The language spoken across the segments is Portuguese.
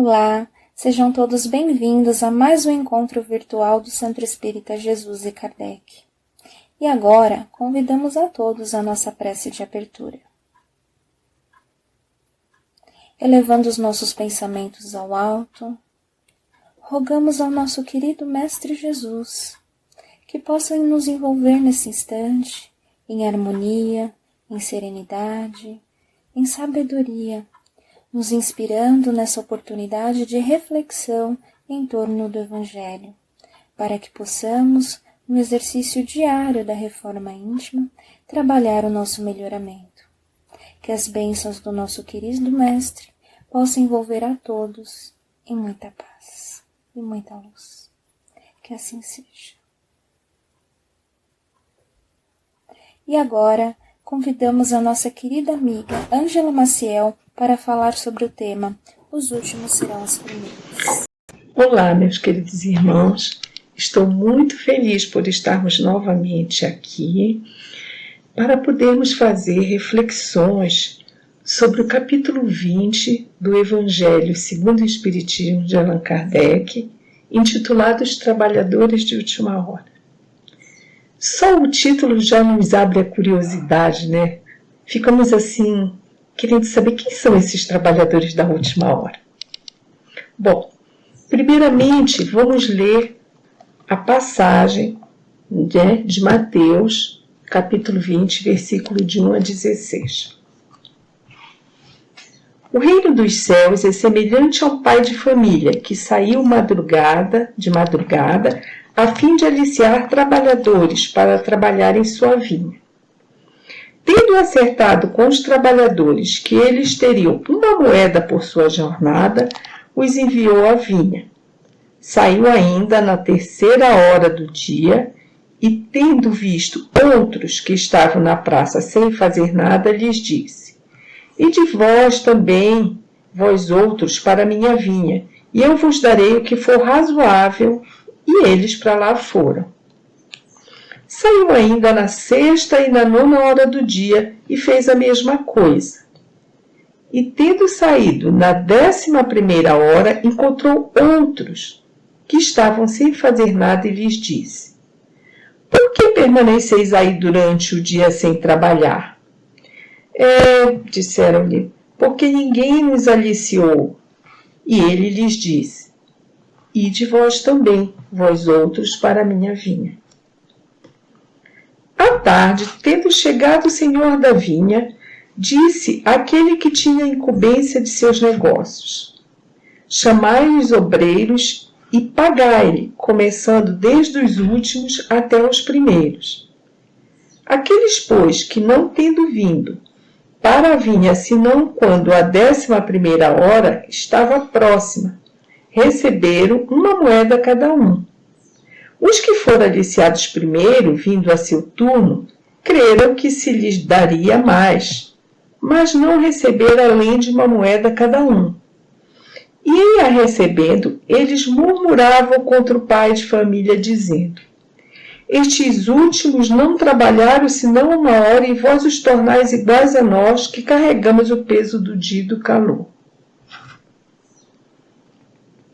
Olá, sejam todos bem-vindos a mais um encontro virtual do Centro Espírita Jesus e Kardec. E agora, convidamos a todos à nossa prece de abertura. Elevando os nossos pensamentos ao alto, rogamos ao nosso querido Mestre Jesus que possa nos envolver nesse instante em harmonia, em serenidade, em sabedoria, nos inspirando nessa oportunidade de reflexão em torno do Evangelho, para que possamos, no exercício diário da reforma íntima, trabalhar o nosso melhoramento. Que as bênçãos do nosso querido Mestre possam envolver a todos em muita paz e muita luz. Que assim seja. E agora, convidamos a nossa querida amiga Ângela Maciel para falar sobre o tema Os Últimos Serão os Primeiros. Olá, meus queridos irmãos. Estou muito feliz por estarmos novamente aqui para podermos fazer reflexões sobre o capítulo 20 do Evangelho segundo o Espiritismo de Allan Kardec, intitulado Os Trabalhadores de Última Hora. Só o título já nos abre a curiosidade, né? Ficamos assim, querendo saber quem são esses trabalhadores da última hora. Bom, primeiramente vamos ler a passagem de Mateus, capítulo 20, versículo de 1 a 16. O reino dos céus é semelhante a um pai de família que saiu de madrugada, a fim de aliciar trabalhadores para trabalhar em sua vinha. Tendo acertado com os trabalhadores que eles teriam uma moeda por sua jornada, os enviou à vinha. Saiu ainda na 3ª hora do dia e, tendo visto outros que estavam na praça sem fazer nada, lhes disse: Ide vós também, vós outros, para a minha vinha, e eu vos darei o que for razoável. E eles para lá foram. Saiu ainda na 6ª e na 9ª hora do dia e fez a mesma coisa. E tendo saído na 11ª hora, encontrou outros que estavam sem fazer nada e lhes disse: Por que permaneceis aí durante o dia sem trabalhar? Disseram-lhe, porque ninguém nos aliciou. E ele lhes disse: Ide vós também, vós outros, para a minha vinha. À tarde, tendo chegado o senhor da vinha, disse àquele que tinha incumbência de seus negócios: Chamai os obreiros e pagai-lhe, começando desde os últimos até os primeiros. Aqueles, pois, que não tendo vindo para a vinha, senão quando a 11ª hora estava próxima, receberam uma moeda cada um. Os que foram aliciados primeiro, vindo a seu turno, creram que se lhes daria mais, mas não receberam além de uma moeda cada um. E, a recebendo, eles murmuravam contra o pai de família, dizendo: Estes últimos não trabalharam senão 1 hora, e vós os tornais iguais a nós, que carregamos o peso do dia e do calor.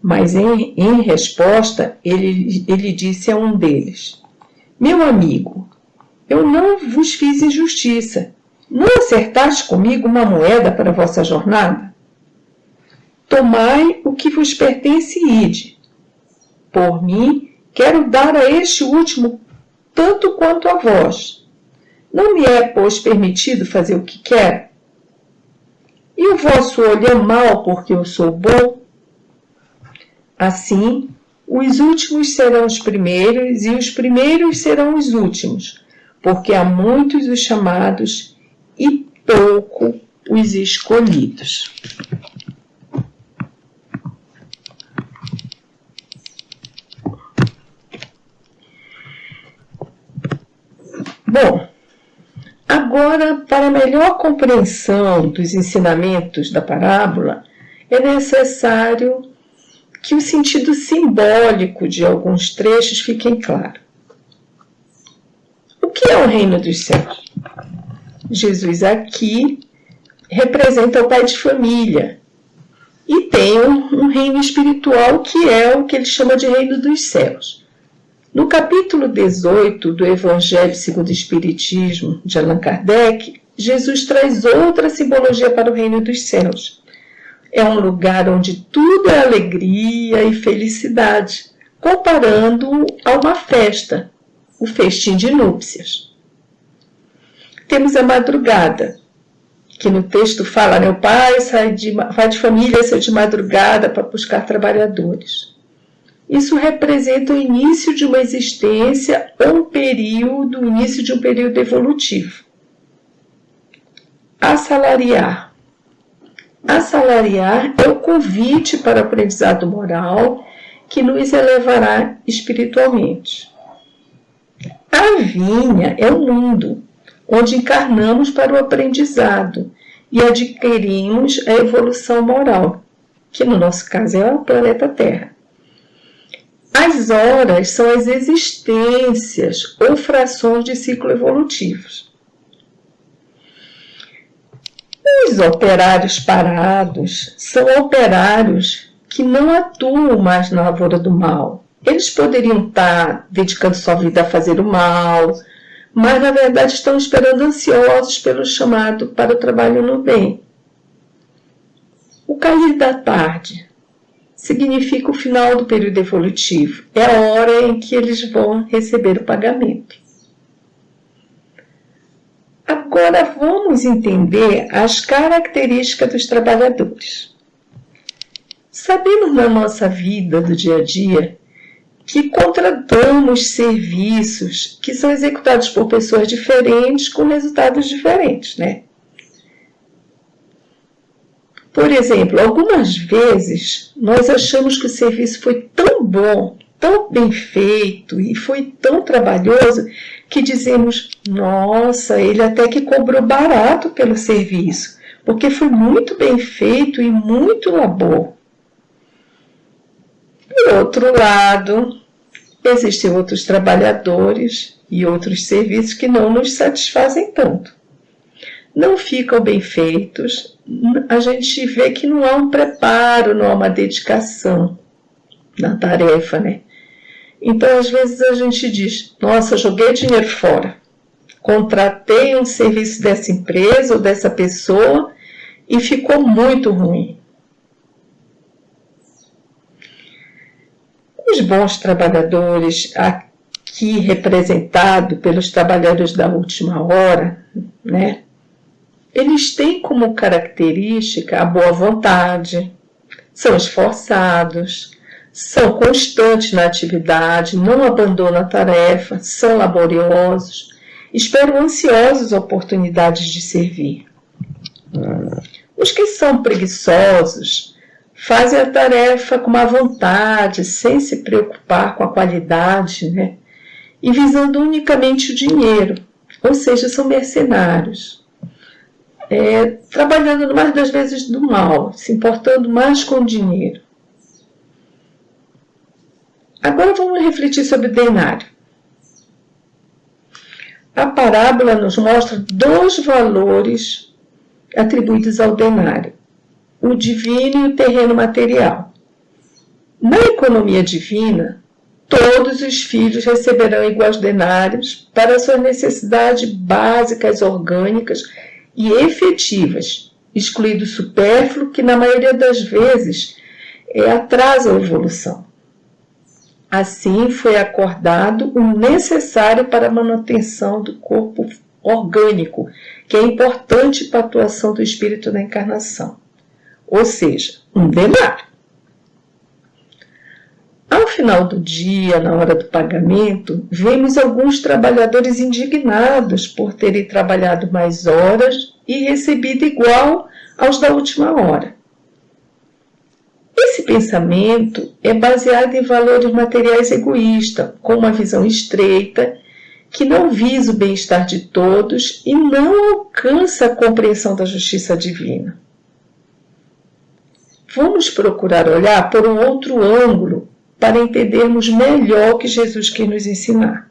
Mas em resposta, ele disse a um deles: Meu amigo, eu não vos fiz injustiça. Não acertaste comigo uma moeda para a vossa jornada? Tomai o que vos pertence e ide. Por mim, quero dar a este último tanto quanto a vós. Não me é, pois, permitido fazer o que quero? E o vosso olho é mau porque eu sou bom? Assim, os últimos serão os primeiros e os primeiros serão os últimos, porque há muitos os chamados e pouco os escolhidos. Bom, agora, para melhor compreensão dos ensinamentos da parábola, é necessário que o sentido simbólico de alguns trechos fiquem claro. O que é o reino dos céus? Jesus aqui representa o pai de família E tem um reino espiritual que é o que ele chama de reino dos céus. No capítulo 18 do Evangelho segundo o Espiritismo, de Allan Kardec, Jesus traz outra simbologia para o reino dos céus. É um lugar onde tudo é alegria e felicidade, comparando-o a uma festa, o festim de núpcias. Temos a madrugada, que no texto fala, né, o pai vai de família, sai de madrugada para buscar trabalhadores. Isso representa o início de uma existência ou o início de um período evolutivo. Assalariar. Assalariar é o convite para o aprendizado moral que nos elevará espiritualmente. A vinha é o mundo, onde encarnamos para o aprendizado e adquirimos a evolução moral, que no nosso caso é o planeta Terra. As horas são as existências ou frações de ciclo evolutivos. Os operários parados são operários que não atuam mais na lavoura do mal. Eles poderiam estar dedicando sua vida a fazer o mal, mas na verdade estão esperando ansiosos pelo chamado para o trabalho no bem. O cair da tarde significa o final do período evolutivo. É a hora em que eles vão receber o pagamento. Agora vamos entender as características dos trabalhadores. Sabemos na nossa vida do dia a dia que contratamos serviços que são executados por pessoas diferentes com resultados diferentes, né? Por exemplo, algumas vezes nós achamos que o serviço foi tão bom, tão bem feito e foi tão trabalhoso que dizemos, nossa, ele até que cobrou barato pelo serviço, porque foi muito bem feito e muito labor. Por outro lado, existem outros trabalhadores e outros serviços que não nos satisfazem tanto. Não ficam bem feitos, a gente vê que não há um preparo, não há uma dedicação na tarefa, né? Então, às vezes a gente diz, nossa, joguei dinheiro fora, contratei um serviço dessa empresa ou dessa pessoa e ficou muito ruim. Os bons trabalhadores, aqui representado pelos trabalhadores da última hora, né? Eles têm como característica a boa vontade, são esforçados, são constantes na atividade, não abandonam a tarefa, são laboriosos, esperam ansiosos oportunidades de servir. Os que são preguiçosos fazem a tarefa com má vontade, sem se preocupar com a qualidade, né? E visando unicamente o dinheiro, ou seja, são mercenários. Trabalhando mais das vezes do mal, se importando mais com o dinheiro. Agora vamos refletir sobre o denário. A parábola nos mostra dois valores atribuídos ao denário, o divino e o terreno material. Na economia divina, todos os filhos receberão iguais denários para suas necessidades básicas, orgânicas e efetivas, excluído o supérfluo, que na maioria das vezes atrasa a evolução. Assim foi acordado o necessário para a manutenção do corpo orgânico, que é importante para a atuação do espírito na encarnação, ou seja, um denário. Ao final do dia, na hora do pagamento, vemos alguns trabalhadores indignados por terem trabalhado mais horas e recebido igual aos da última hora. Esse pensamento é baseado em valores materiais egoístas, com uma visão estreita, que não visa o bem-estar de todos e não alcança a compreensão da justiça divina. Vamos procurar olhar por um outro ângulo para entendermos melhor o que Jesus quer nos ensinar.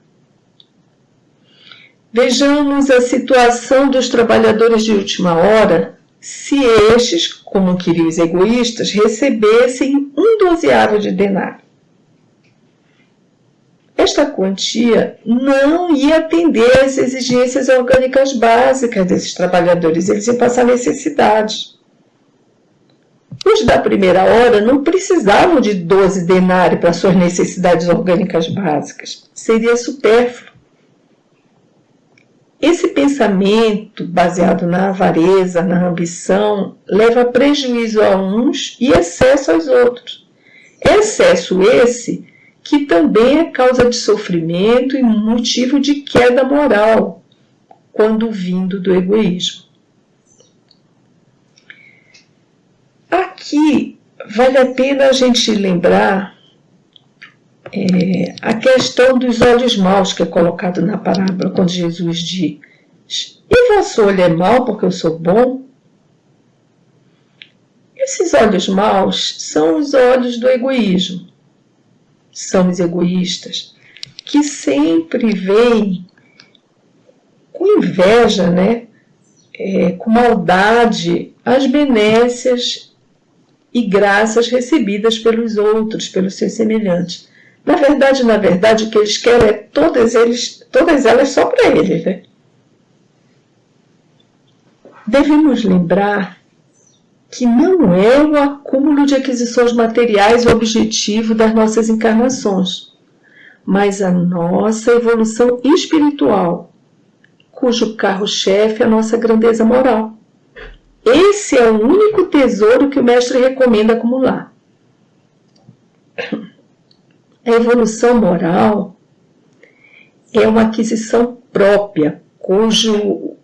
Vejamos a situação dos trabalhadores de última hora se estes, como queriam os egoístas, recebessem 1/12 de denário. Esta quantia não ia atender às exigências orgânicas básicas desses trabalhadores, eles iam passar necessidade. Os da primeira hora não precisavam de 12 denários para suas necessidades orgânicas básicas, seria supérfluo. Esse pensamento, baseado na avareza, na ambição, leva a prejuízo a uns e excesso aos outros. Excesso esse que também é causa de sofrimento e motivo de queda moral, quando vindo do egoísmo. Aqui vale a pena a gente lembrar a questão dos olhos maus que é colocado na parábola, quando Jesus diz: e vosso olho é mau porque eu sou bom? Esses olhos maus são os olhos do egoísmo. São os egoístas que sempre veem com inveja, com maldade, as benécias e graças recebidas pelos outros, pelos seus semelhantes. Na verdade, o que eles querem é todas elas só para eles. Devemos lembrar que não é o acúmulo de aquisições materiais o objetivo das nossas encarnações, mas a nossa evolução espiritual, cujo carro-chefe é a nossa grandeza moral. Esse é o único tesouro que o mestre recomenda acumular. A evolução moral é uma aquisição própria, cujo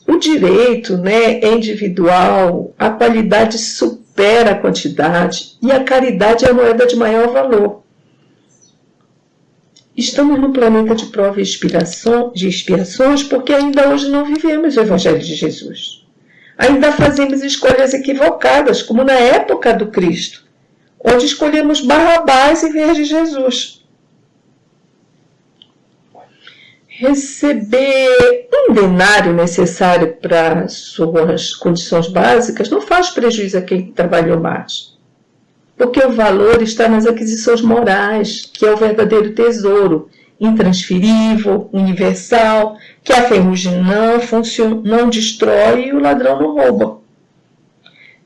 o direito é individual, a qualidade supera a quantidade e a caridade é a moeda de maior valor. Estamos no planeta de prova e expiações porque ainda hoje não vivemos o Evangelho de Jesus. Ainda fazemos escolhas equivocadas, como na época do Cristo, onde escolhemos Barrabás em vez de Jesus. Receber um denário necessário para suas condições básicas não faz prejuízo a quem trabalhou mais, porque o valor está nas aquisições morais, que é o verdadeiro tesouro, intransferível, universal, que a ferrugem não destrói e o ladrão não rouba.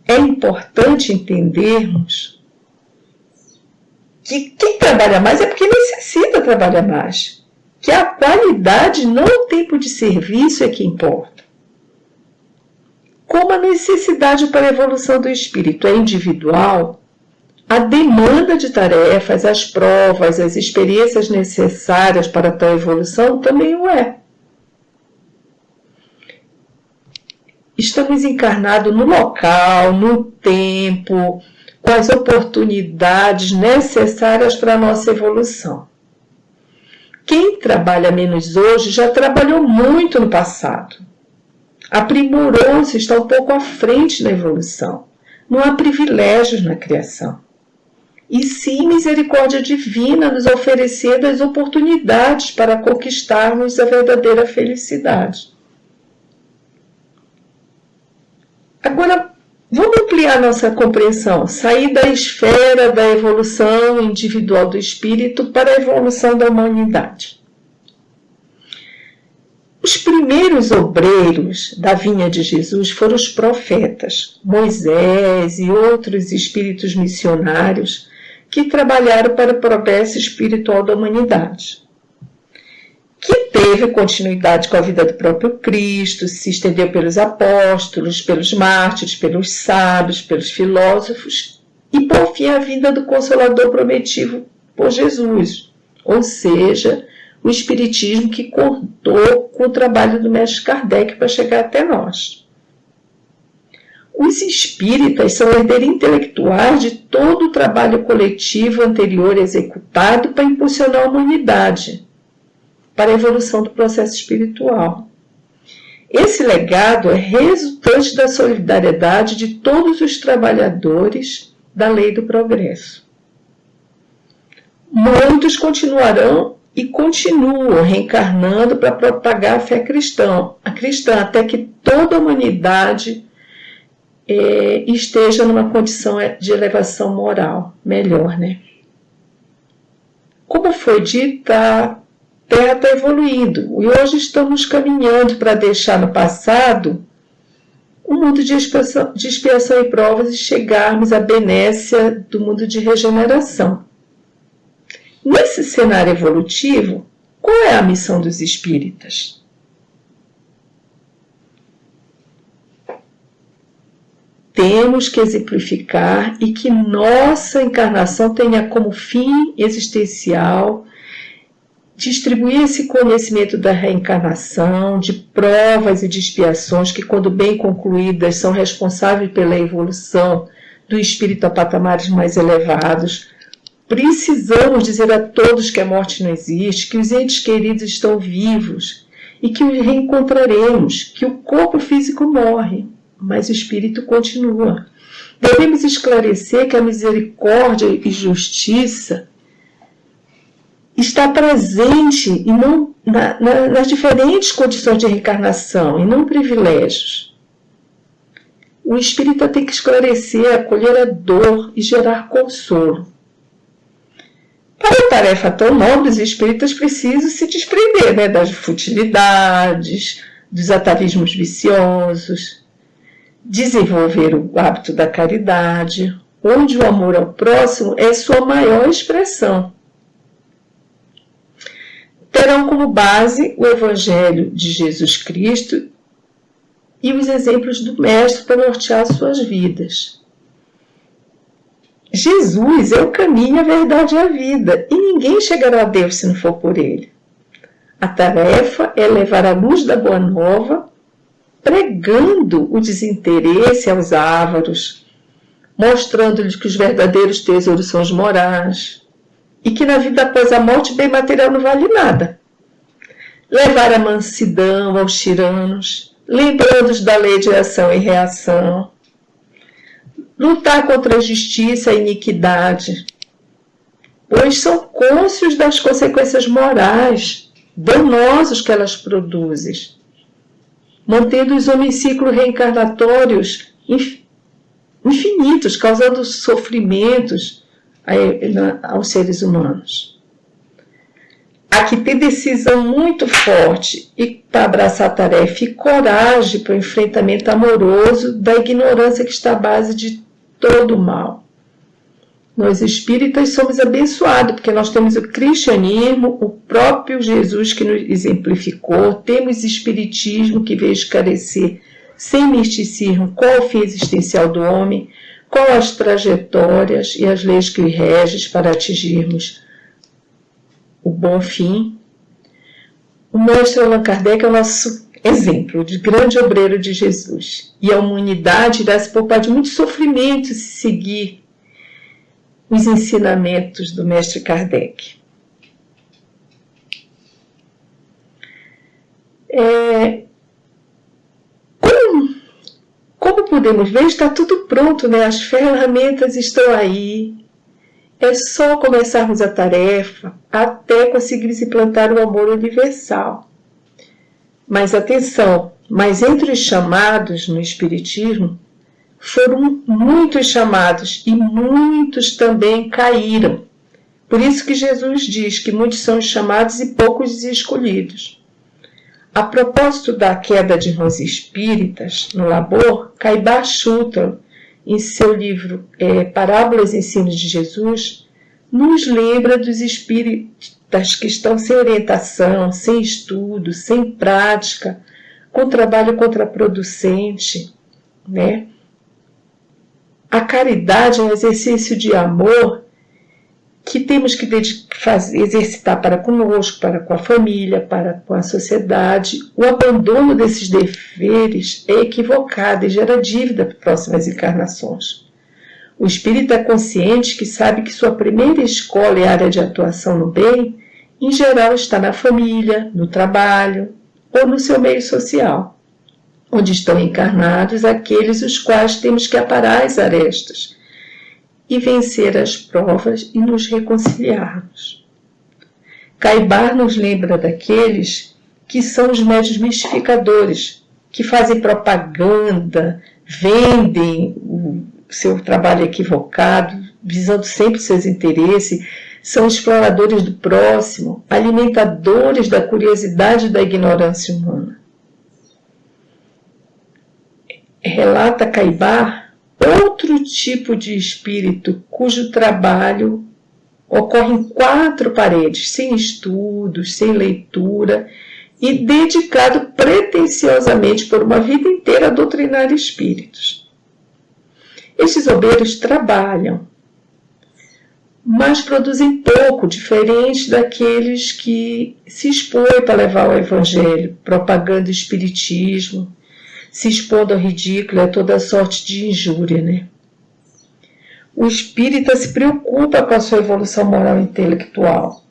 É importante entendermos que quem trabalha mais é porque necessita trabalhar mais, que a qualidade, não o tempo de serviço é que importa. Como a necessidade para a evolução do espírito é individual, a demanda de tarefas, as provas, as experiências necessárias para tal evolução também o é. Estamos encarnados no local, no tempo, com as oportunidades necessárias para a nossa evolução. Quem trabalha menos hoje já trabalhou muito no passado. Aprimorou-se, está um pouco à frente na evolução. Não há privilégios na criação. E sim misericórdia divina nos oferecendo as oportunidades para conquistarmos a verdadeira felicidade. Agora, vamos ampliar nossa compreensão, sair da esfera da evolução individual do espírito para a evolução da humanidade. Os primeiros obreiros da vinha de Jesus foram os profetas, Moisés e outros espíritos missionários que trabalharam para o progresso espiritual da humanidade, que teve continuidade com a vida do próprio Cristo, se estendeu pelos apóstolos, pelos mártires, pelos sábios, pelos filósofos e, por fim, a vinda do Consolador prometido por Jesus, ou seja, o Espiritismo que contou com o trabalho do Mestre Kardec para chegar até nós. Os espíritas são herdeiros intelectuais de todo o trabalho coletivo anterior executado para impulsionar a humanidade para a evolução do processo espiritual. Esse legado é resultante da solidariedade de todos os trabalhadores da lei do progresso. Muitos continuarão e continuam reencarnando para propagar a fé cristã, até que toda a humanidade esteja numa condição de elevação moral melhor, né? Como foi dito, a Terra está evoluindo e hoje estamos caminhando para deixar no passado um mundo de expiação e provas e chegarmos à benécia do mundo de regeneração. Nesse cenário evolutivo, qual é a missão dos espíritas? Temos que exemplificar e que nossa encarnação tenha como fim existencial distribuir esse conhecimento da reencarnação, de provas e de expiações que, quando bem concluídas, são responsáveis pela evolução do espírito a patamares mais elevados. Precisamos dizer a todos que a morte não existe, que os entes queridos estão vivos e que os reencontraremos, que o corpo físico morre, mas o espírito continua. Devemos esclarecer que a misericórdia e justiça está presente e não nas diferentes condições de reencarnação e não privilégios. O espírita tem que esclarecer, acolher a dor e gerar consolo. Para a tarefa tão nobre, os espíritas precisam se desprender, né, das futilidades, dos atavismos viciosos, desenvolver o hábito da caridade, onde o amor ao próximo é sua maior expressão. Terão como base o Evangelho de Jesus Cristo e os exemplos do Mestre para nortear suas vidas. Jesus é o caminho, a verdade e a vida, e ninguém chegará a Deus se não for por Ele. A tarefa é levar a luz da Boa Nova, pregando o desinteresse aos ávaros, mostrando-lhes que os verdadeiros tesouros são os morais, e que na vida após a morte bem material não vale nada. Levar a mansidão aos tiranos, lembrando-os da lei de ação e reação. Lutar contra a justiça e a iniquidade, pois são cônscios das consequências morais, danosos que elas produzem, mantendo os homens em ciclos reencarnatórios infinitos, causando sofrimentos aos seres humanos. Há que ter decisão muito forte e para abraçar a tarefa e coragem para o enfrentamento amoroso da ignorância que está à base de todo o mal. Nós espíritas somos abençoados porque nós temos o cristianismo, o próprio Jesus que nos exemplificou, temos o espiritismo que veio esclarecer sem misticismo qual o fim existencial do homem, qual as trajetórias e as leis que o regem para atingirmos o bom fim. O mestre Allan Kardec é o nosso exemplo de grande obreiro de Jesus. E a humanidade irá se poupar de muito sofrimento se seguir os ensinamentos do mestre Kardec. Como podemos ver, está tudo pronto, né? As ferramentas estão aí. É só começarmos a tarefa até conseguirmos implantar o amor universal. Mas atenção, mas entre os chamados no Espiritismo, foram muitos chamados e muitos também caíram. Por isso que Jesus diz que muitos são os chamados e poucos os escolhidos. A propósito da queda de irmãos espíritas no labor, Caibá Schutel, em seu livro Parábolas e Ensinos de Jesus, nos lembra dos espíritas que estão sem orientação, sem estudo, sem prática, com trabalho contraproducente, né? A caridade é um exercício de amor que temos que exercitar para conosco, para com a família, para com a sociedade. O abandono desses deveres é equivocado e gera dívida para próximas encarnações. O espírito é consciente que sabe que sua primeira escola e área de atuação no bem, em geral, está na família, no trabalho ou no seu meio social, onde estão encarnados aqueles os quais temos que aparar as arestas e vencer as provas e nos reconciliarmos. Caibá nos lembra daqueles que são os médios mistificadores, que fazem propaganda, vendem o seu trabalho equivocado, visando sempre seus interesses, são exploradores do próximo, alimentadores da curiosidade e da ignorância humana. Relata Caibar outro tipo de espírito cujo trabalho ocorre em 4 paredes, sem estudos, sem leitura e dedicado pretensiosamente por uma vida inteira a doutrinar espíritos. Estes obreiros trabalham, mas produzem pouco, diferente daqueles que se expõem para levar o evangelho, propagando o espiritismo, se expondo ao ridículo e a toda sorte de injúria, né? O espírita se preocupa com a sua evolução moral e intelectual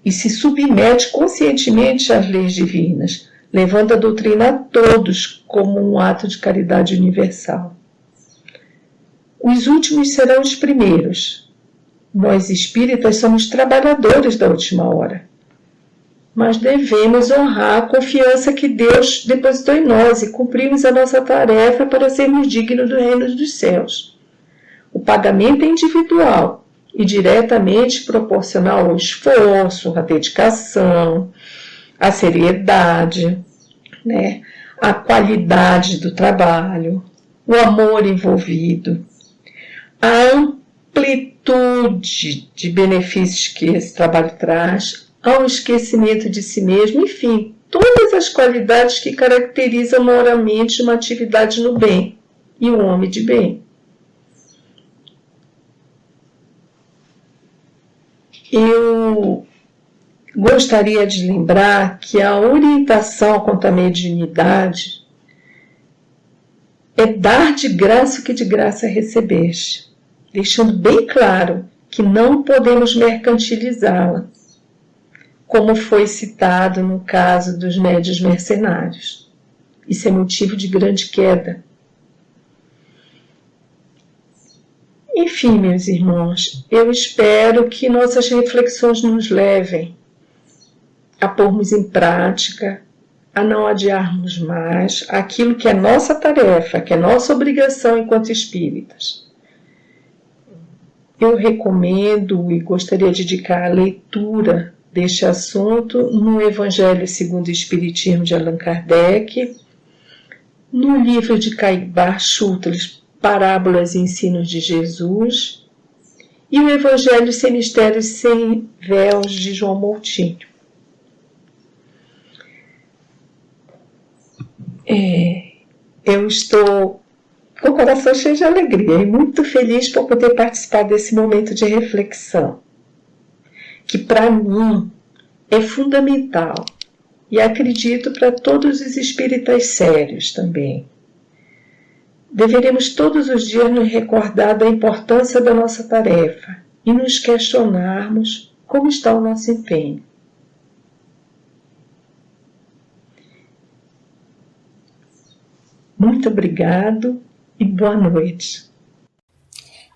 e se submete conscientemente às leis divinas, levando a doutrina a todos como um ato de caridade universal. Os últimos serão os primeiros. Nós espíritas somos trabalhadores da última hora, mas devemos honrar a confiança que Deus depositou em nós e cumprirmos a nossa tarefa para sermos dignos do reino dos céus. O pagamento é individual e diretamente proporcional ao esforço, à dedicação, à seriedade, né? À qualidade do trabalho, o amor envolvido, a amplitude de benefícios que esse trabalho traz, ao esquecimento de si mesmo, enfim, todas as qualidades que caracterizam moralmente uma atividade no bem e um homem de bem. Eu gostaria de lembrar que a orientação quanto à mediunidade é dar de graça o que de graça recebeste, deixando bem claro que não podemos mercantilizá-la, como foi citado no caso dos médiuns mercenários. Isso é motivo de grande queda. Enfim, meus irmãos, eu espero que nossas reflexões nos levem a pormos em prática, a não adiarmos mais aquilo que é nossa tarefa, que é nossa obrigação enquanto espíritas. Eu recomendo e gostaria de indicar a leitura deste assunto no Evangelho segundo o Espiritismo de Allan Kardec, no livro de Caibar Schultz, Parábolas e Ensinos de Jesus, e o Evangelho sem Mistérios sem Véus de João Moutinho. Eu estou com o coração cheio de alegria e muito feliz por poder participar desse momento de reflexão, que para mim é fundamental e acredito para todos os espíritas sérios também. Deveremos todos os dias nos recordar da importância da nossa tarefa e nos questionarmos como está o nosso empenho. Muito obrigado e boa noite.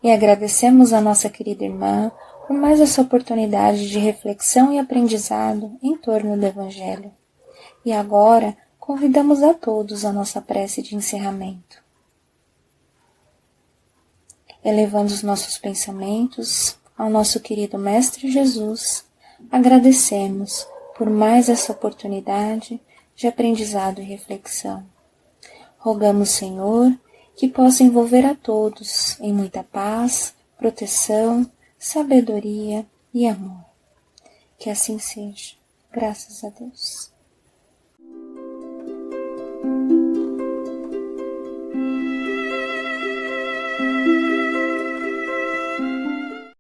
E agradecemos a nossa querida irmã por mais essa oportunidade de reflexão e aprendizado em torno do Evangelho. E agora convidamos a todos a nossa prece de encerramento. Elevando os nossos pensamentos ao nosso querido Mestre Jesus, agradecemos por mais essa oportunidade de aprendizado e reflexão. Rogamos, Senhor, que possa envolver a todos em muita paz, proteção, sabedoria e amor. Que assim seja. Graças a Deus.